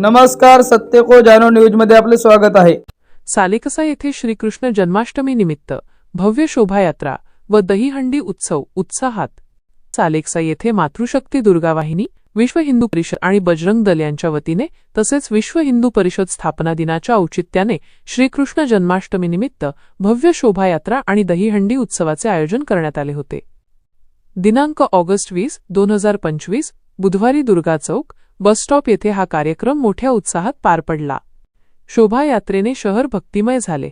नमस्कार, सत्य को जानो न्यूज मध्ये आपले स्वागत आहे। सालेकसा येथे श्रीकृष्ण जन्माष्टमी निमित्त भव्य शोभायात्रा व दहीहंडी उत्सव उत्साहात। सालेकसा येथे मातृशक्ती दुर्गावाहिनी, विश्व हिंदू परिषद आणि बजरंग दल यांच्या वतीने तसेच विश्व हिंदू परिषद स्थापना दिनाच्या औचित्याने श्रीकृष्ण जन्माष्टमी निमित्त भव्य शोभायात्रा आणि दहीहंडी उत्सवाचे आयोजन करण्यात आले होते। दिनांक ऑगस्ट 20, 2025 बुधवारी दुर्गा चौक बसस्टॉप येथे हा कार्यक्रम मोठ्या उत्साहात पार पडला। शोभायात्रेने शहर भक्तिमय झाले।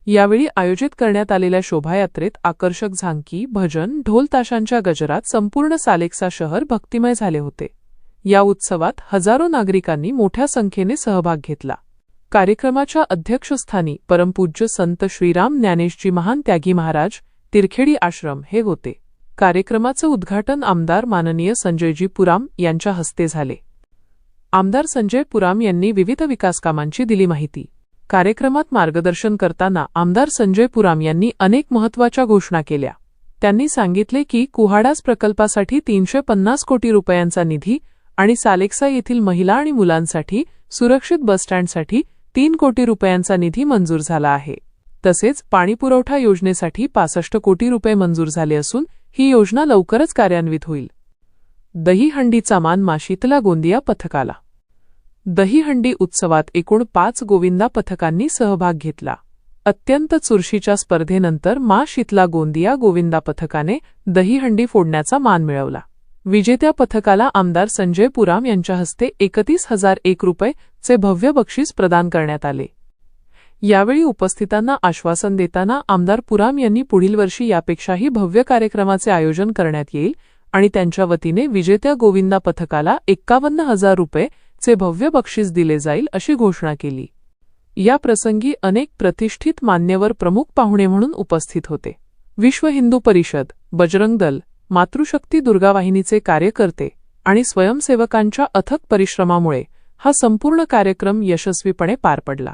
यावेळी आयोजित करण्यात आलेल्या शोभायात्रेत आकर्षक झांकी, भजन, ढोल ताशांच्या गजरात संपूर्ण सालेकसा शहर भक्तिमय झाले होते। या उत्सवात हजारो नागरिकांनी मोठ्या संख्येने सहभाग घेतला। कार्यक्रमाच्या अध्यक्षस्थानी परमपूज्य संत श्रीराम ज्ञानेशजी महान त्यागी महाराज तिरखेडी आश्रम हे होते। कार्यक्रमाचे उद्घाटन आमदार माननीय संजयजी पुराम यांच्या हस्ते झाले। आमदार संजय पुराम यांनी विविध विकासकामांची दिली माहिती। कार्यक्रमात मार्गदर्शन करताना आमदार संजय पुराम यांनी अनेक महत्त्वाच्या घोषणा केल्या। त्यांनी सांगितले की कुहाडास प्रकल्पासाठी 350 कोटी रुपयांचा निधी आणि सालेकसा येथील महिला आणि मुलांसाठी सुरक्षित बसस्टँडसाठी 3 कोटी रुपयांचा निधी मंजूर झाला आहे। तसेच पाणीपुरवठा योजनेसाठी 65 कोटी रुपये मंजूर झाले असून ही योजना लवकरच कार्यान्वित होईल। दहीहंडीचा मान मा शीतला गोंदिया पथकाला। दहीहंडी उत्सवात एकूण 5 गोविंदा पथकांनी सहभाग घेतला। अत्यंत चुरशीच्या स्पर्धेनंतर मा शीतला गोंदिया गोविंदा पथकाने दहीहंडी फोडण्याचा मान मिळवला। विजेत्या पथकाला आमदार संजय पुराम यांच्या हस्ते 31,001 रुपये भव्य बक्षीस प्रदान करण्यात आले। यावेळी उपस्थितांना आश्वासन देताना आमदार पुराम यांनी पुढील वर्षी यापेक्षाही भव्य कार्यक्रमाचे आयोजन करण्यात येईल आणि त्यांच्या वतीने विजेत्या गोविंदा पथकाला 51,000 रुपये भव्य बक्षीस दिले जाईल अशी घोषणा केली। या प्रसंगी अनेक प्रतिष्ठित मान्यवर प्रमुख पाहुणे म्हणून उपस्थित होते। विश्व हिंदू परिषद, बजरंग दल, मातृशक्ती दुर्गावाहिनीचे कार्यकर्ते आणि स्वयंसेवकांच्या अथक परिश्रमामुळे हा संपूर्ण कार्यक्रम यशस्वीपणे पार पडला।